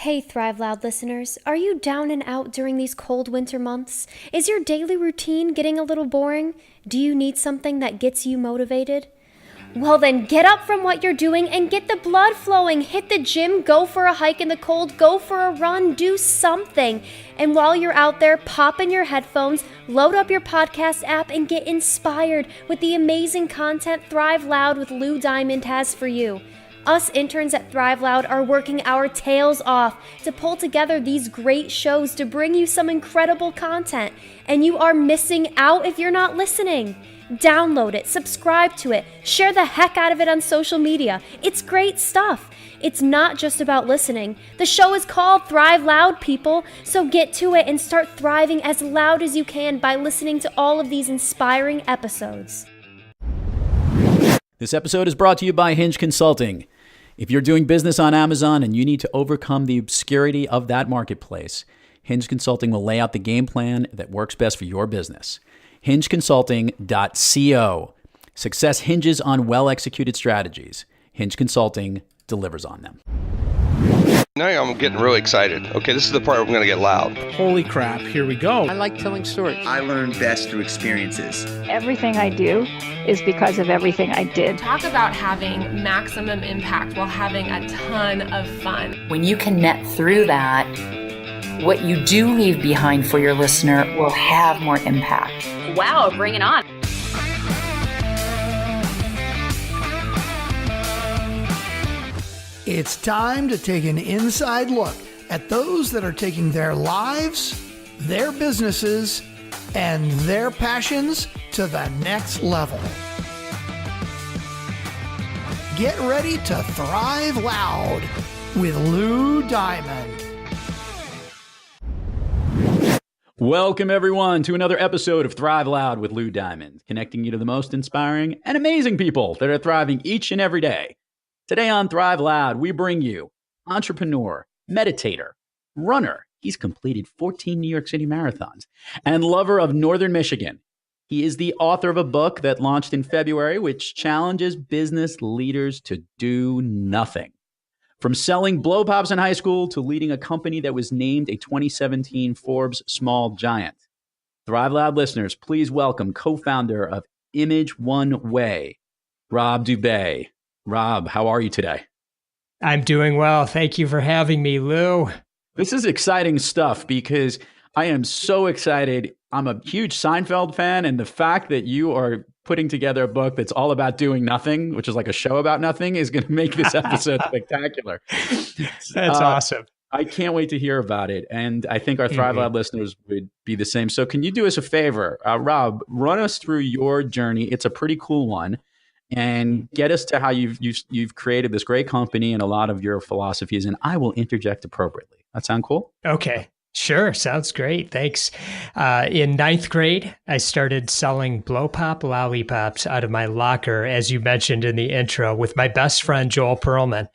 Hey Thrive Loud listeners, are you down and out during these cold winter months? Is your daily routine getting a little boring? Do you need something that gets you motivated? Well then get up from what you're doing and get the blood flowing. Hit the gym, go for a hike in the cold, go for a run, do something. And while you're out there, pop in your headphones, load up your podcast app, and get inspired with the amazing content Thrive Loud with Lou Diamond has for you. Us interns at Thrive Loud are working our tails off to pull together these great shows to bring you some incredible content, and you are missing out if you're not listening. Download it, subscribe to it, share the heck out of it on social media. It's great stuff. It's not just about listening. The show is called Thrive Loud, people, so get to it and start thriving as loud as you can by listening to all of these inspiring episodes. This episode is brought to you by Hinge Consulting. If you're doing business on Amazon and you need to overcome the obscurity of that marketplace, Hinge Consulting will lay out the game plan that works best for your business. HingeConsulting.co. Success hinges on well-executed strategies. Hinge Consulting delivers on them. Now I'm getting really excited. Okay, this is the part where I'm going to get loud. Holy crap, here we go. I like telling stories. I learn best through experiences. Everything I do is because of everything I did. Talk about having maximum impact while having a ton of fun. When you can net through that, what you do leave behind for your listener will have more impact. Wow, bring it on. It's time to take an inside look at those that are taking their lives, their businesses, and their passions to the next level. Get ready to thrive loud with Lou Diamond. Welcome, everyone, to another episode of Thrive Loud with Lou Diamond, connecting you to the most inspiring and amazing people that are thriving each and every day. Today on Thrive Loud, we bring you entrepreneur, meditator, runner. He's completed 14 New York City marathons, and lover of Northern Michigan. He is the author of a book that launched in February, which challenges business leaders to do nothing. From selling blow pops in high school to leading a company that was named a 2017 Forbes Small Giant. Thrive Loud listeners, please welcome co-founder of imageOne, Rob Dube. Rob, how are you today? I'm doing well. Thank you for having me, Lou. This is exciting stuff because I am so excited. I'm a huge Seinfeld fan, and the fact that you are putting together a book that's all about doing nothing, which is like a show about nothing, is going to make this episode spectacular. That's awesome. I can't wait to hear about it. And I think our Thrive Lab listeners would be the same. So can you do us a favor? Rob, run us through your journey. It's a pretty cool one. And get us to how you've created this great company and a lot of your philosophies, and I will interject appropriately. That sound cool? Okay. Sure. Sounds great. Thanks. In ninth grade, I started selling blow pop lollipops out of my locker, as you mentioned in the intro, with my best friend, Joel Perlman.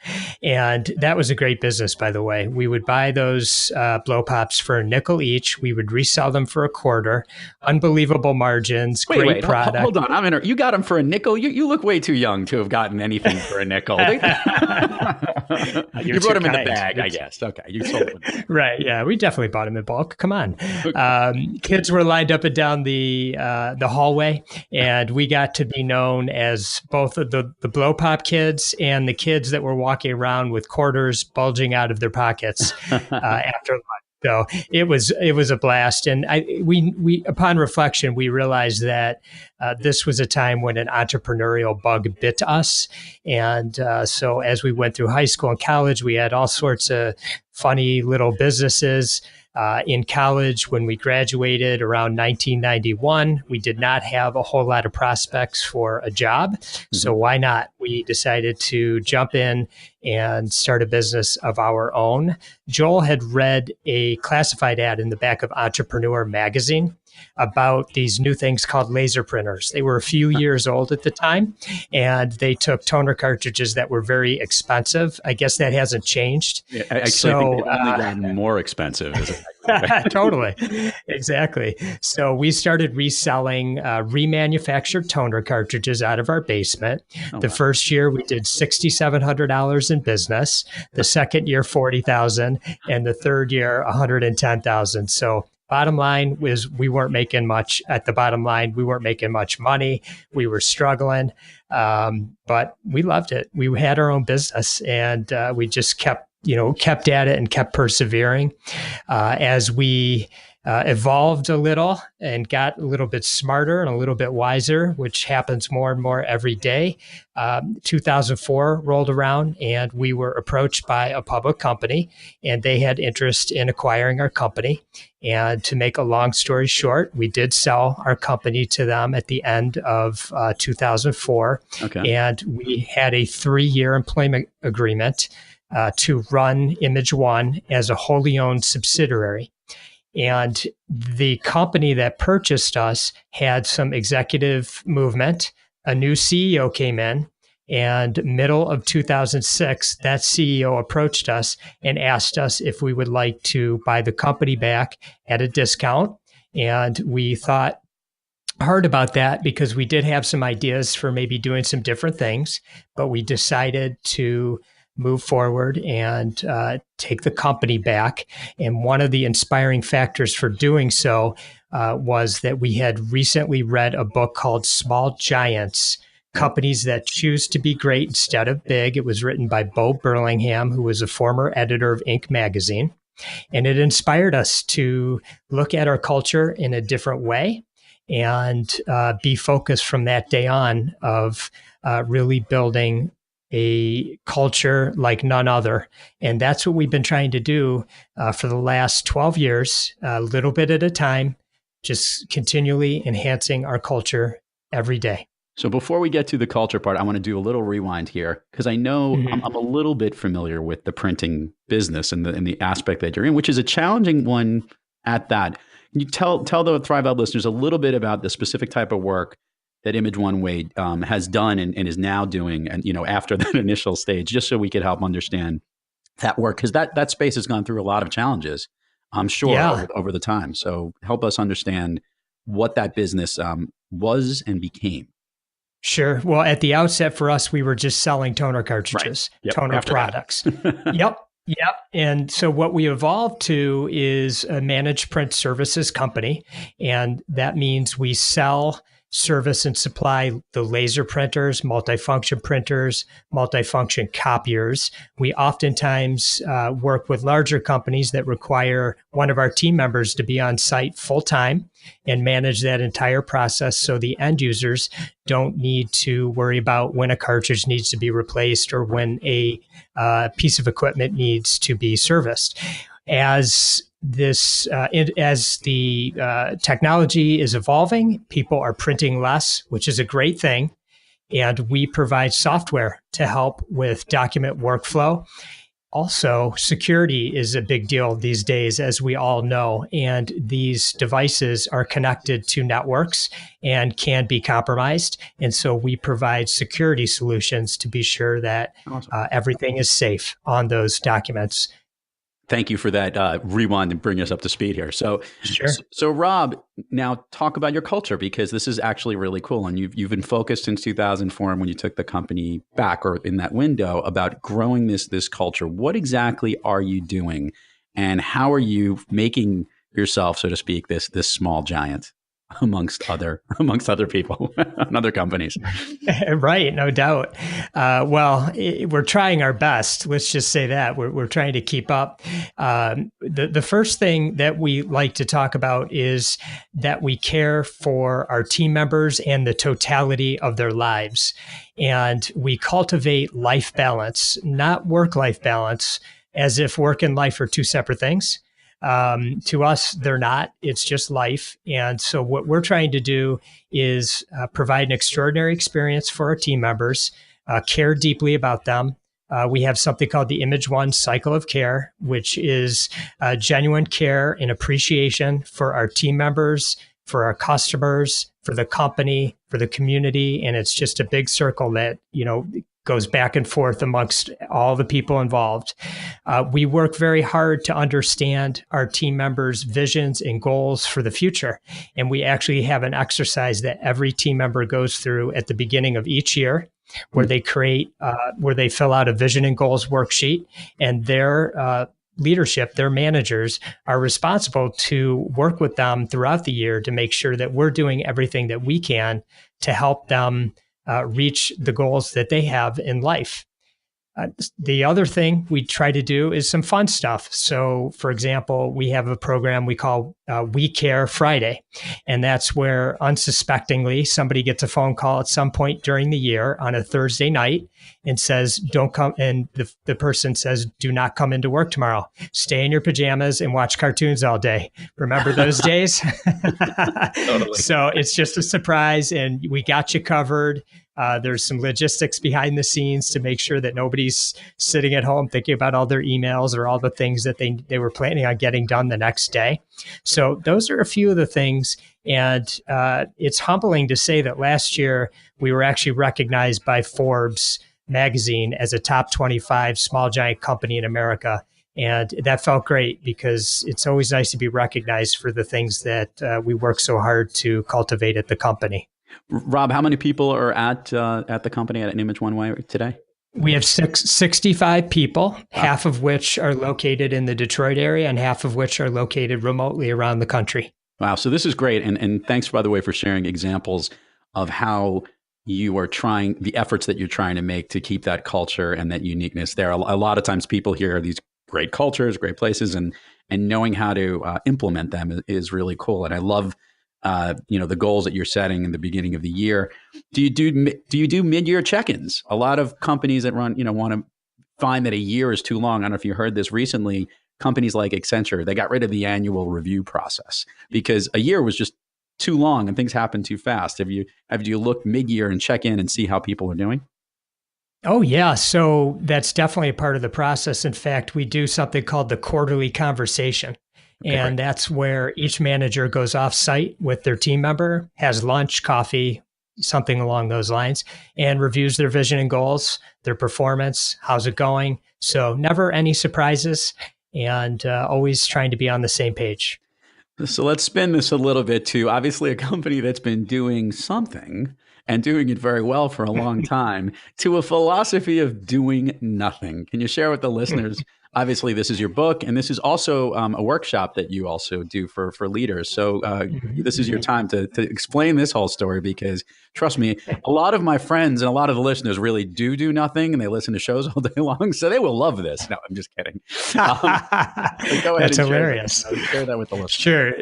And that was a great business, by the way. We would buy those blow pops for a nickel each. We would resell them for a quarter. Unbelievable margins. Great product. Hold on. You got them for a nickel? You look way too young to have gotten anything for a nickel. You brought them in a bag, I guess. Okay. You sold them. Right. Yeah. We definitely bought them in bulk. Come on. Kids were lined up and down the hallway, and we got to be known as both the blow pop kids and the kids that were walking around with quarters bulging out of their pockets after lunch. So it was a blast, and we upon reflection we realized that this was a time when an entrepreneurial bug bit us, and so as we went through high school and college, we had all sorts of funny little businesses. In college, when we graduated around 1991, we did not have a whole lot of prospects for a job. So why not? We decided to jump in and start a business of our own. Joel had read a classified ad in the back of Entrepreneur magazine, about these new things called laser printers. They were a few years old at the time, and they took toner cartridges that were very expensive. I guess that hasn't changed. Yeah, I actually think they've only gotten more expensive. Totally. Exactly. So we started reselling remanufactured toner cartridges out of our basement. The first year we did $6,700 in business. The second year, $40,000, and the third year, $110,000. So bottom line was we weren't making much. At the bottom line, we weren't making much money. We were struggling, but we loved it. We had our own business, and we just kept at it and kept persevering. As we evolved a little and got a little bit smarter and a little bit wiser, which happens more and more every day. 2004 rolled around, and we were approached by a public company, and they had interest in acquiring our company. And to make a long story short, we did sell our company to them at the end of 2004. Okay. And we had a 3-year employment agreement to run imageOne as a wholly owned subsidiary. And the company that purchased us had some executive movement. A new CEO came in, and middle of 2006, that CEO approached us and asked us if we would like to buy the company back at a discount. And we thought hard about that because we did have some ideas for maybe doing some different things, but we decided to move forward and take the company back. And one of the inspiring factors for doing so was that we had recently read a book called Small Giants, Companies That Choose to Be Great Instead of Big. It was written by Bo Burlingham, who was a former editor of Inc. magazine. And it inspired us to look at our culture in a different way and be focused from that day on of really building a culture like none other. And that's what we've been trying to do for the last 12 years, a little bit at a time, just continually enhancing our culture every day. So before we get to the culture part, I want to do a little rewind here because I know I'm a little bit familiar with the printing business and the aspect that you're in, which is a challenging one at that. Can you tell the Thrive Out listeners a little bit about the specific type of work that imageOne has done and is now doing, and after that initial stage, just so we could help understand that work, because that space has gone through a lot of challenges, I'm sure, over the time. So help us understand what that business was and became. Sure. Well, at the outset for us, we were just selling toner cartridges, right. Yep. toner products. Yep. And so what we evolved to is a managed print services company. And that means we sell, service, and supply the laser printers, multifunction printers, multifunction copiers. We oftentimes work with larger companies that require one of our team members to be on site full time and manage that entire process, so the end users don't need to worry about when a cartridge needs to be replaced or when a piece of equipment needs to be serviced. As the technology is evolving, people are printing less, which is a great thing. And we provide software to help with document workflow. Also, security is a big deal these days, as we all know. And these devices are connected to networks and can be compromised. And so we provide security solutions to be sure that everything is safe on those documents. Thank you for that rewind and bring us up to speed here. So, sure. So Rob, now talk about your culture, because this is actually really cool. And you've been focused since 2004 and when you took the company back, or in that window, about growing this culture. What exactly are you doing, and how are you making yourself, so to speak, this small giant amongst other people and other companies? Right, no doubt. We're trying our best. Let's just say that we're trying to keep up. The first thing that we like to talk about is that we care for our team members and the totality of their lives, and we cultivate life balance, not work-life balance, as if work and life are two separate things. To us, they're not. It's just life. And so what we're trying to do is provide an extraordinary experience for our team members, care deeply about them. We have something called the imageOne cycle of care, which is genuine care and appreciation for our team members, for our customers, for the company, for the community. And it's just a big circle that, goes back and forth amongst all the people involved. We work very hard to understand our team members' visions and goals for the future. And we actually have an exercise that every team member goes through at the beginning of each year, where they where they fill out a vision and goals worksheet, and their leadership, their managers, are responsible to work with them throughout the year to make sure that we're doing everything that we can to help them reach the goals that they have in life. The other thing we try to do is some fun stuff. So, for example, we have a program we call We Care Friday. And that's where unsuspectingly somebody gets a phone call at some point during the year on a Thursday night and says, don't come. And the person says, do not come into work tomorrow. Stay in your pajamas and watch cartoons all day. Remember those days? Totally. So it's just a surprise, and we got you covered. There's some logistics behind the scenes to make sure that nobody's sitting at home thinking about all their emails or all the things that they were planning on getting done the next day. So those are a few of the things. And it's humbling to say that last year we were actually recognized by Forbes magazine as a top 25 small giant company in America. And that felt great because it's always nice to be recognized for the things that we work so hard to cultivate at the company. Rob, how many people are at the company at imageOne today? We have 65 people, half of which are located in the Detroit area and half of which are located remotely around the country. Wow. So this is great. And thanks, by the way, for sharing examples of how you are trying, the efforts that you're trying to make to keep that culture and that uniqueness there. A lot of times people hear these great cultures, great places, and knowing how to implement them is really cool. And I love the goals that you're setting in the beginning of the year. Do you do mid-year check-ins? A lot of companies that run, want to find that a year is too long. I don't know if you heard this recently. Companies like Accenture, they got rid of the annual review process because a year was just too long and things happen too fast. Have you looked mid-year and check in and see how people are doing? Oh, yeah. So that's definitely a part of the process. In fact, we do something called the quarterly conversation. Okay, and that's where each manager goes off site with their team member, has lunch, coffee, something along those lines, and reviews their vision and goals, their performance, how's it going. So never any surprises, and always trying to be on the same page. So let's spin this a little bit to obviously a company that's been doing something and doing it very well for a long time to a philosophy of doing nothing. Can you share with the listeners? Obviously, this is your book, and this is also a workshop that you also do for leaders. So this is your time to explain this whole story because, trust me, a lot of my friends and a lot of the listeners really do nothing, and they listen to shows all day long, so they will love this. No, I'm just kidding. Go ahead. That's hilarious. Share that with the listeners. Sure.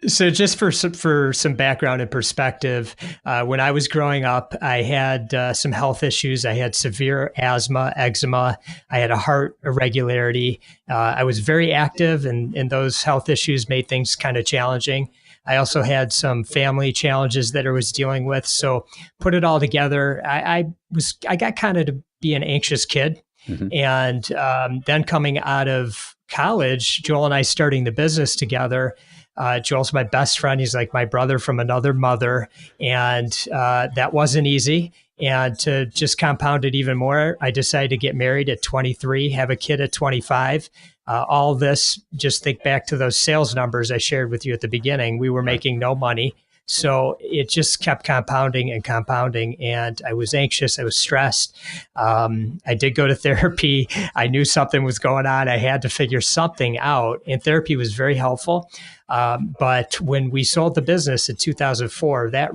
So just for some background and perspective, when I was growing up, I had some health issues. I had severe asthma, eczema. I had a heart irregularity. I was very active, and those health issues made things kind of challenging. I also had some family challenges that I was dealing with. So put it all together, I got kind of to be an anxious kid. Mm-hmm. And then coming out of college, Joel and I starting the business together. Joel's my best friend. He's like my brother from another mother. And that wasn't easy. And to just compound it even more, I decided to get married at 23, have a kid at 25. All this, just think back to those sales numbers I shared with you at the beginning. We were making no money. So it just kept compounding and compounding. And I was anxious. I was stressed. I did go to therapy. I knew something was going on. I had to figure something out. And therapy was very helpful. But when we sold the business in 2004, that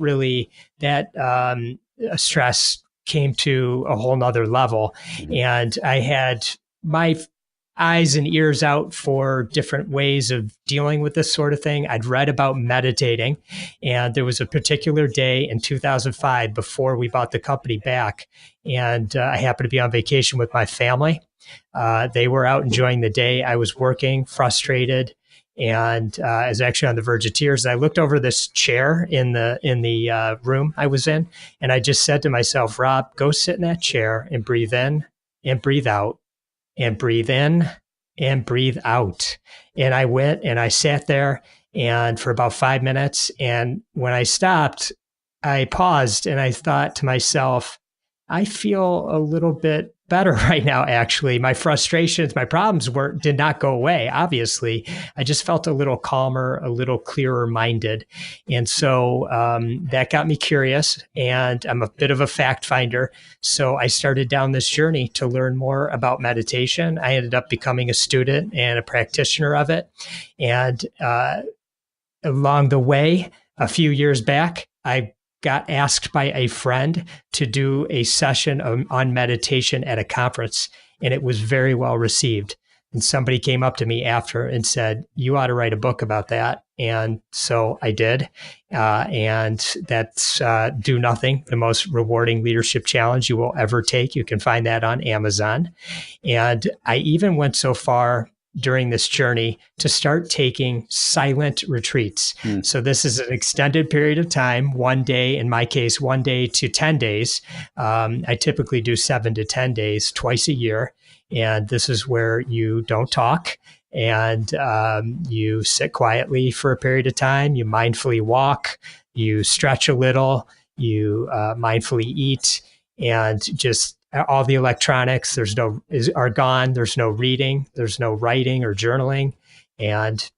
stress came to a whole nother level. And I had my eyes and ears out for different ways of dealing with this sort of thing. I'd read about meditating, and there was a particular day in 2005 before we bought the company back, and I happened to be on vacation with my family. They were out enjoying the day. I was working, frustrated, and I was actually on the verge of tears. And I looked over this chair in the room I was in, and I just said to myself, Rob, go sit in that chair and breathe in and breathe out. And breathe in and breathe out. And I went and I sat there and for about 5 minutes. And when I stopped, I paused and I thought to myself, I feel a little bit better right now, actually. My frustrations, my problems did not go away, obviously. I just felt a little calmer, a little clearer minded. And so that got me curious, and I'm a bit of a fact finder. So I started down this journey to learn more about meditation. I ended up becoming a student and a practitioner of it. And along the way, a few years back, I got asked by a friend to do a session on meditation at a conference, and it was very well received. And somebody came up to me after and said, "You ought to write a book about that." And so I did. And that's Do Nothing, the most rewarding leadership challenge you will ever take. You can find that on Amazon. And I even went so far during this journey to start taking silent retreats. So this is an extended period of time, 1 day, in my case, 1 day to 10 days. I typically do 7 to 10 days twice a year. And this is where you don't talk, and you sit quietly for a period of time. You mindfully walk, you stretch a little, you mindfully eat, and just all the electronics are gone. There's no reading, there's no writing or journaling. And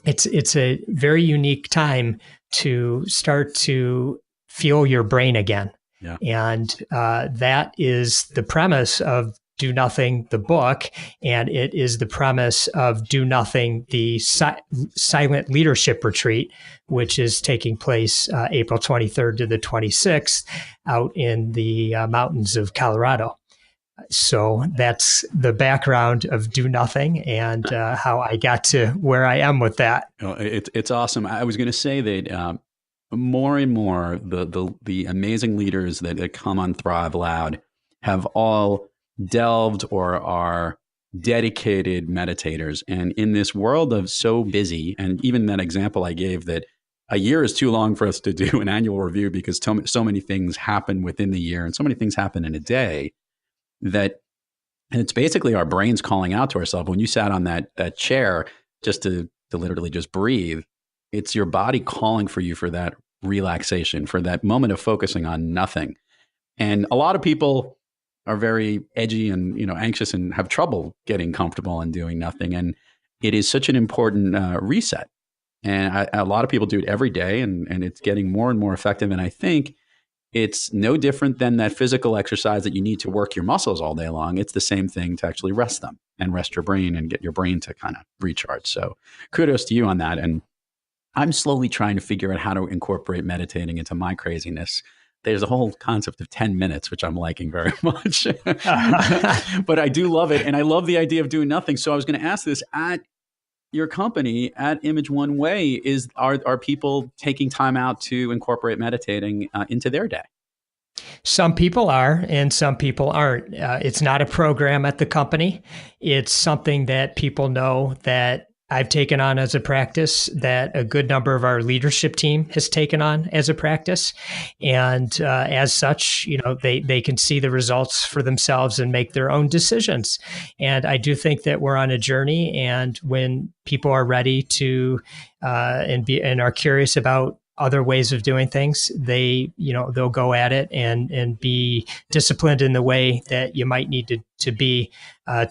it's a very unique time to start to feel your brain again. Yeah. And that is the premise of Do Nothing, the book, and it is the premise of Do Nothing, the Silent Leadership Retreat, which is taking place April 23rd to the 26th out in the mountains of Colorado. So that's the background of Do Nothing and how I got to where I am with that. It's awesome. I was going to say that more and more the amazing leaders that come on Thrive Loud have all delved or are dedicated meditators. And in this world of so busy, and even that example I gave that a year is too long for us to do an annual review because so many things happen within the year and so many things happen in a day, that it's basically our brains calling out to ourselves. When you sat on that chair just to literally just breathe, it's your body calling for you for that relaxation, for that moment of focusing on nothing. And a lot of people are very edgy and anxious and have trouble getting comfortable and doing nothing. And it is such an important reset. And a lot of people do it every day, and it's getting more and more effective. And I think it's no different than that physical exercise that you need to work your muscles all day long. It's the same thing to actually rest them and rest your brain and get your brain to kind of recharge. So kudos to you on that. And I'm slowly trying to figure out how to incorporate meditating into my craziness. There's a whole concept of 10 minutes, which I'm liking very much. But I do love it. And I love the idea of doing nothing. So I was going to ask this, at your company, at imageOne Way, are people taking time out to incorporate meditating into their day? Some people are, and some people aren't. It's not a program at the company. It's something that people know that I've taken on as a practice, that a good number of our leadership team has taken on as a practice. And as such, they can see the results for themselves and make their own decisions. And I do think that we're on a journey, and when people are ready to and are curious about other ways of doing things, they'll go at it and be disciplined in the way that you might need to be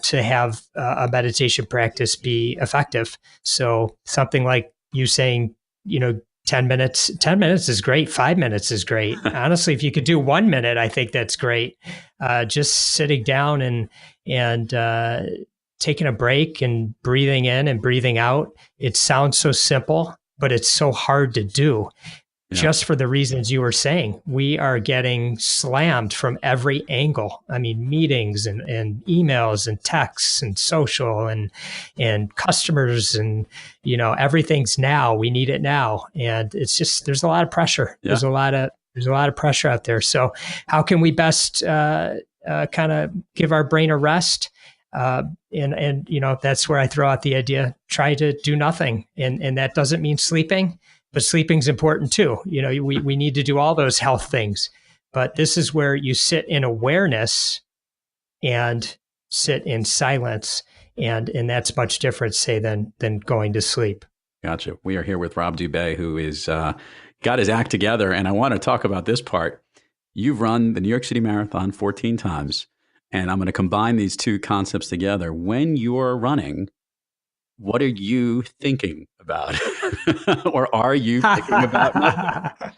to have a meditation practice be effective. So something like you saying, 10 minutes is great. 5 minutes is great. Honestly, if you could do 1 minute, I think that's great. Just sitting down and taking a break and breathing in and breathing out. It sounds so simple, but it's so hard to do. Yeah. Just for the reasons you were saying. We are getting slammed from every angle. I mean, meetings and emails and texts and social and customers and, everything's now. We need it now. And it's just, there's a lot of pressure. Yeah. There's a lot of pressure out there. So how can we best kind of give our brain a rest? And that's where I throw out the idea, try to do nothing. And that doesn't mean sleeping, but sleeping's important too. We need to do all those health things, but this is where you sit in awareness and sit in silence. And that's much different, say, than going to sleep. Gotcha. We are here with Rob Dube, who is got his act together. And I want to talk about this part. You've run the New York City Marathon 14 times, and I'm going to combine these two concepts together. When you're running, what are you thinking about? Or are you thinking about nothing?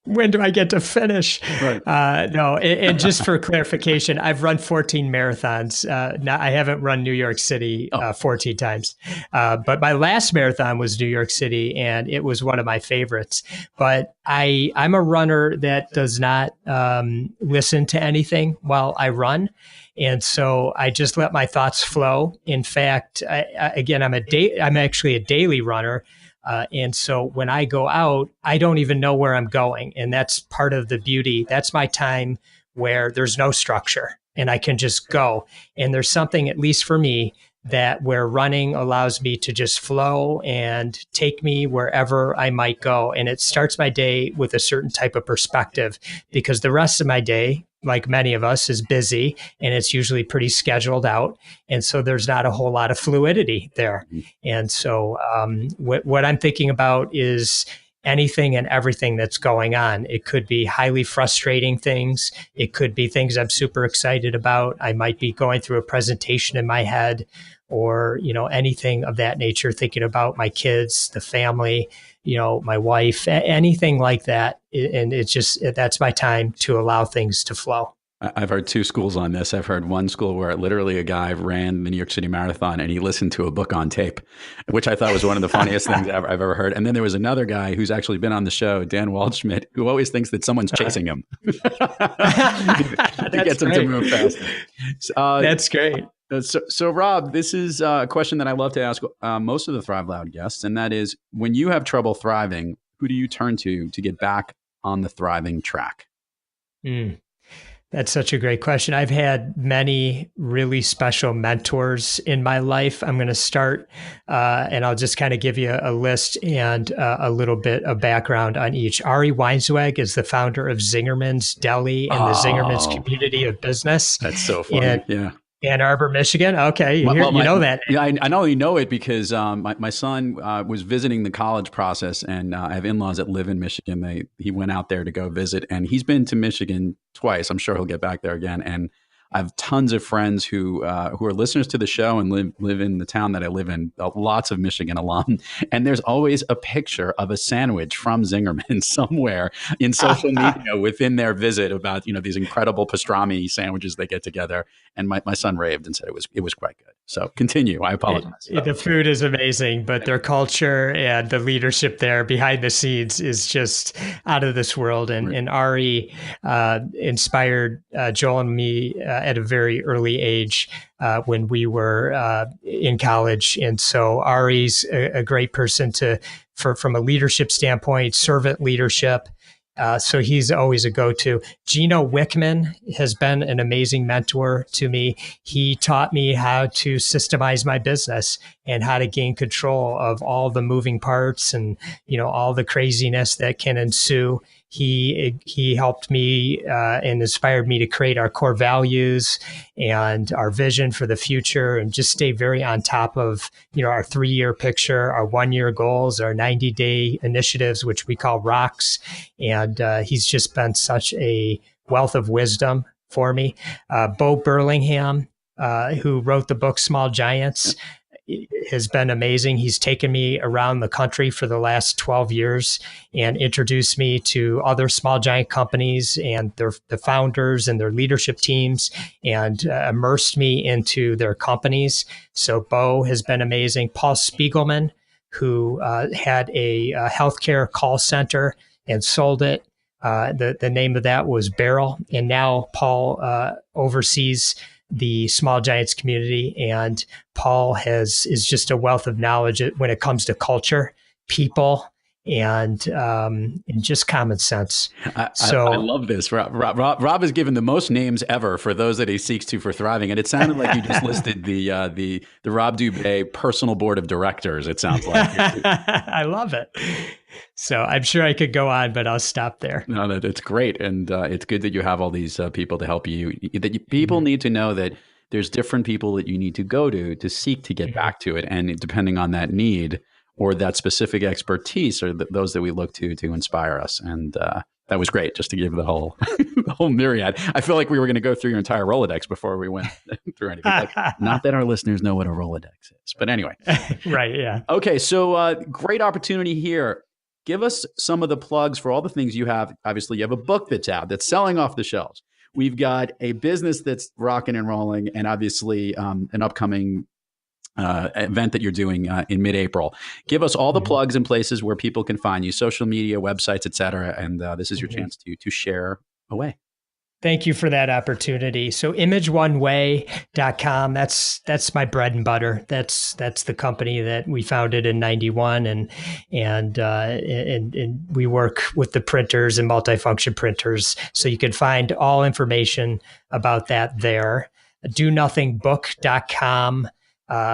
When do I get to finish? Right. No, and just for clarification, I've run 14 marathons. I haven't run New York City 14 times. But my last marathon was New York City, and it was one of my favorites. But I'm a runner that does not listen to anything while I run. And so I just let my thoughts flow. In fact, I'm actually a daily runner. And so when I go out, I don't even know where I'm going. And that's part of the beauty. That's my time where there's no structure and I can just go. And there's something, at least for me, that where running allows me to just flow and take me wherever I might go. And it starts my day with a certain type of perspective, because the rest of my day, like many of us, is busy and it's usually pretty scheduled out. And so there's not a whole lot of fluidity there. And so what I'm thinking about is anything and everything that's going on. It could be highly frustrating things. It could be things I'm super excited about. I might be going through a presentation in my head, or, anything of that nature, thinking about my kids, the family, my wife, anything like that. And it's just, that's my time to allow things to flow. I've heard two schools on this. I've heard one school where literally a guy ran the New York City Marathon and he listened to a book on tape, which I thought was one of the funniest things I've ever heard. And then there was another guy who's actually been on the show, Dan Waldschmidt, who always thinks that someone's chasing him to get him to move faster. That's great. So Rob, this is a question that I love to ask most of the Thrive Loud guests, and that is, when you have trouble thriving, who do you turn to get back on the thriving track? That's such a great question. I've had many really special mentors in my life. I'm going to start, and I'll just kind of give you a list and a little bit of background on each. Ari Weinzweig is the founder of Zingerman's Deli and the Zingerman's Community of Business. That's so funny. Yeah. Ann Arbor, Michigan. Okay, you know that. Yeah, I not only know it because my son was visiting the college process, and I have in-laws that live in Michigan. He went out there to go visit, and he's been to Michigan twice. I'm sure he'll get back there again. And I have tons of friends who are listeners to the show and live in the town that I live in. Lots of Michigan alum, and there's always a picture of a sandwich from Zingerman somewhere in social media within their visit about these incredible pastrami sandwiches they get together. And my son raved and said it was quite good. So continue. I apologize. The food is amazing, but their culture and the leadership there behind the scenes is just out of this world. And Ari inspired Joel and me at a very early age when we were in college. And so Ari's a great person from a leadership standpoint, servant leadership. So he's always a go-to. Gino Wickman has been an amazing mentor to me. He taught me how to systemize my business and how to gain control of all the moving parts and, all the craziness that can ensue. He helped me and inspired me to create our core values and our vision for the future, and just stay very on top of our 3-year picture, our 1-year goals, our 90-day initiatives, which we call rocks. And he's just been such a wealth of wisdom for me. Bo Burlingham, who wrote the book Small Giants, has been amazing. He's taken me around the country for the last 12 years and introduced me to other small giant companies and the founders and their leadership teams, and immersed me into their companies. So Bo has been amazing. Paul Spiegelman, who had a healthcare call center and sold it. The name of that was Barrel. And now Paul oversees the Small Giants community, and Paul is just a wealth of knowledge when it comes to culture, people, and just common sense. I love this. Rob has given the most names ever for those that he seeks to for thriving, and it sounded like you just listed the Rob Dube personal board of directors. It sounds like I love it. So I'm sure I could go on, but I'll stop there. No, it's great, and it's good that you have all these people to help you. People need to know that there's different people that you need to go to seek to get back to it, and depending on that need, or that specific expertise are those that we look to inspire us. And that was great, just to give the whole the whole myriad. I feel like we were going to go through your entire Rolodex before we went through anything. Not that our listeners know what a Rolodex is, but anyway. Right, yeah. Okay, so great opportunity here. Give us some of the plugs for all the things you have. Obviously, you have a book that's out, that's selling off the shelves. We've got a business that's rocking and rolling, and obviously an upcoming event that you're doing in mid-April. Give us all the plugs and places where people can find you, social media, websites, et cetera. And this is your chance to share away. Thank you for that opportunity. So imageoneway.com, that's my bread and butter. That's the company that we founded in 91 and we work with the printers and multifunction printers. So you can find all information about that there. DoNothingBook.com.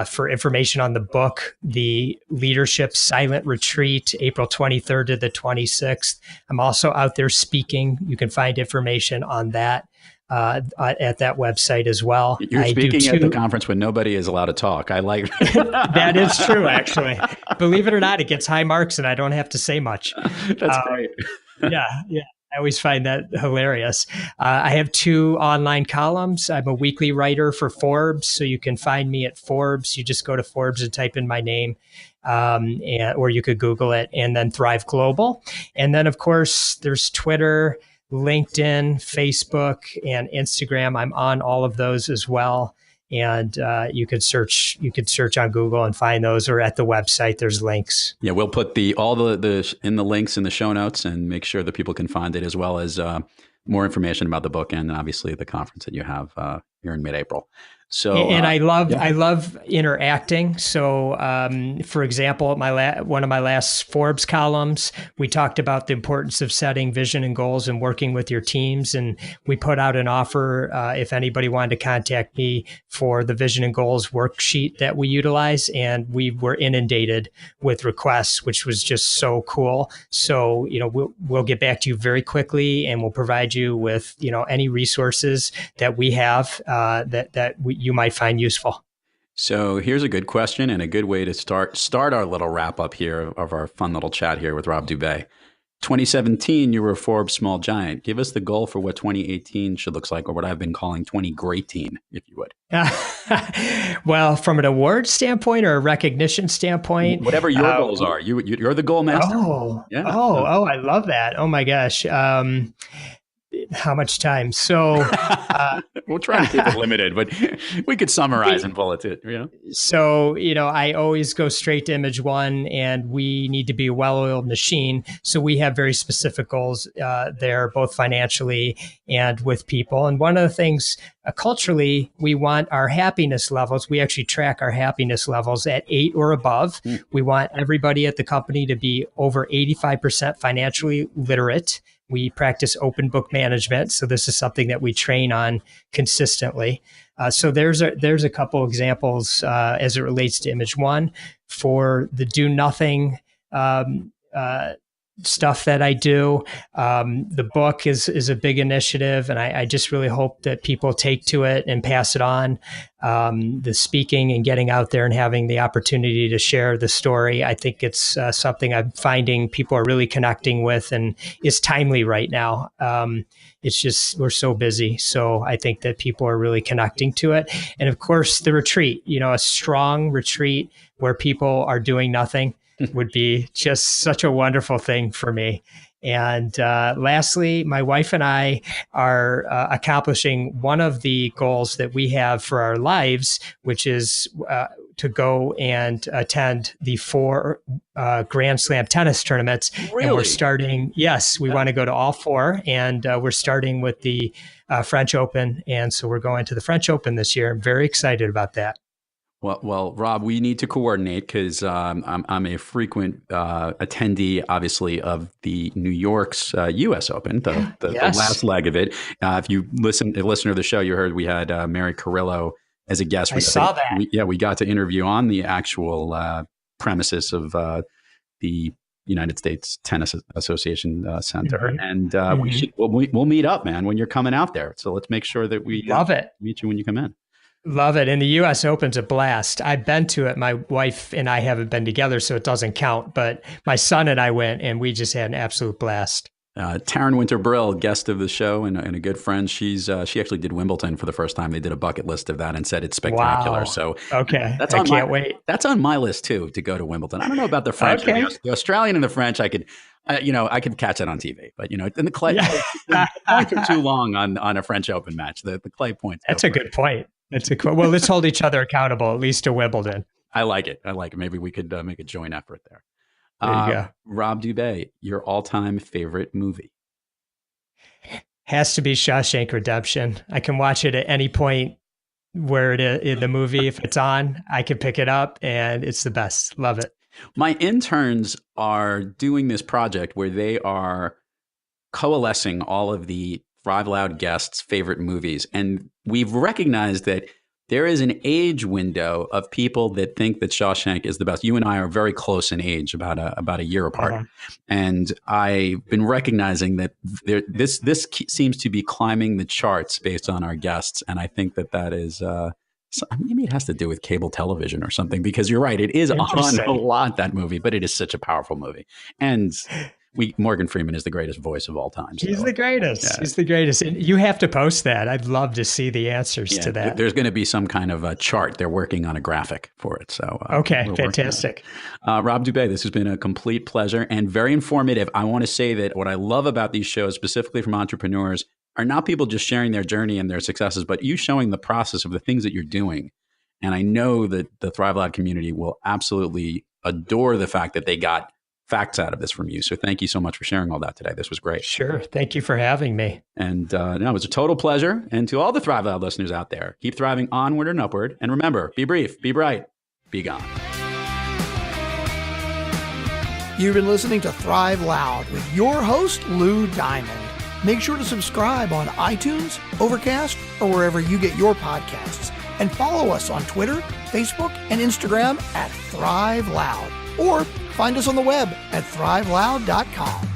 For information on the book, The Leadership Silent Retreat, April 23rd to the 26th. I'm also out there speaking. You can find information on that at that website as well. You're speaking at the conference when nobody is allowed to talk. I like that is true, actually. Believe it or not, it gets high marks and I don't have to say much. That's great. Yeah. I always find that hilarious. I have 2 online columns. I'm a weekly writer for Forbes, so you can find me at Forbes. You just go to Forbes and type in my name, or you could Google it, and then Thrive Global. And then, of course, there's Twitter, LinkedIn, Facebook, and Instagram. I'm on all of those as well. And you could search on Google and find those, or at the website there's links. Yeah, we'll put all the in the links in the show notes and make sure that people can find it, as well as more information about the book and obviously the conference that you have here in mid-April. So, and I love interacting. So, for example, one of my last Forbes columns, we talked about the importance of setting vision and goals and working with your teams. And we put out an offer if anybody wanted to contact me for the vision and goals worksheet that we utilize. And we were inundated with requests, which was just so cool. So, we'll get back to you very quickly, and we'll provide you with, any resources that we have you might find useful. So here's a good question and a good way to start our little wrap up here of our fun little chat here with Rob Dube. 2017, you were a Forbes Small Giant. Give us the goal for what 2018 should look like, or what I've been calling 20-great-teen, if you would. Well, from an award standpoint or a recognition standpoint, whatever your goals are, you're the goal master. I love that. Oh my gosh. How much time? So we'll try to keep it limited, but we could summarize and bullet it. So, I always go straight to imageOne, and we need to be a well-oiled machine. So we have very specific goals there, both financially and with people. And one of the things culturally, we want our happiness levels. We actually track our happiness levels at 8 or above. We want everybody at the company to be over 85% financially literate. We practice open book management, so this is something that we train on consistently. So there's a couple examples as it relates to imageOne. For the do nothing stuff that I do, the book is a big initiative, and I just really hope that people take to it and pass it on. The speaking and getting out there and having the opportunity to share the story, I think it's something I'm finding people are really connecting with, and is timely right now. It's just, we're so busy. So I think that people are really connecting to it. And of course, the retreat, a strong retreat where people are doing nothing would be just such a wonderful thing for me. And lastly, my wife and I are accomplishing one of the goals that we have for our lives, which is to go and attend the 4 Grand Slam tennis tournaments. Really? And we're starting, yes, we want to go to all 4. And we're starting with the French Open. And so we're going to the French Open this year. I'm very excited about that. Well, Rob, we need to coordinate, because I'm a frequent attendee, obviously, of the New York's U.S. Open, the last leg of it. If you a listener of the show, you heard we had Mary Carrillo as a guest. I saw that. We got to interview on the actual premises of the United States Tennis Association Center, and we'll meet up, man, when you're coming out there. So let's make sure that we love it. Meet you when you come in. Love it. And the U.S. Open's a blast. I've been to it. My wife and I haven't been together, so it doesn't count. But my son and I went, and we just had an absolute blast. Taryn Winter-Brill, guest of the show and a good friend. She actually did Wimbledon for the first time. They did a bucket list of that and said it's spectacular. Wow. So okay, I can't wait. That's on my list too, to go to Wimbledon. I don't know about the French. Okay. The Australian and the French, I could catch it on TV. But in the clay, the points are too long on a French Open match. The clay points. That's a good point. Well, let's hold each other accountable, at least to Wimbledon. I like it. Maybe we could make a joint effort there. There you go. Rob Dube, your all-time favorite movie? Has to be Shawshank Redemption. I can watch it at any point where it is in the movie. If it's on, I can pick it up, and it's the best. Love it. My interns are doing this project where they are coalescing all of the Thrive Loud guests' favorite movies, and we've recognized that there is an age window of people that think that Shawshank is the best. You and I are very close in age, about a year apart. Uh-huh. And I've been recognizing that this seems to be climbing the charts based on our guests. And I think that is, maybe it has to do with cable television or something, because you're right. It is on a lot, that movie, but it is such a powerful movie. And Morgan Freeman is the greatest voice of all time. So. He's the greatest. Yeah. He's the greatest. And you have to post that. I'd love to see the answers to that. There's going to be some kind of a chart. They're working on a graphic for it. So okay, fantastic. Rob Dube, this has been a complete pleasure and very informative. I want to say that what I love about these shows, specifically from entrepreneurs, are not people just sharing their journey and their successes, but you showing the process of the things that you're doing. And I know that the Thrive Loud community will absolutely adore the fact that they got facts out of this from you. So thank you so much for sharing all that today. This was great. Sure. Thank you for having me. And it was a total pleasure. And to all the Thrive Loud listeners out there, keep thriving onward and upward. And remember, be brief, be bright, be gone. You've been listening to Thrive Loud with your host, Lou Diamond. Make sure to subscribe on iTunes, Overcast, or wherever you get your podcasts. And follow us on Twitter, Facebook, and Instagram at Thrive Loud. Or find us on the web at thriveloud.com.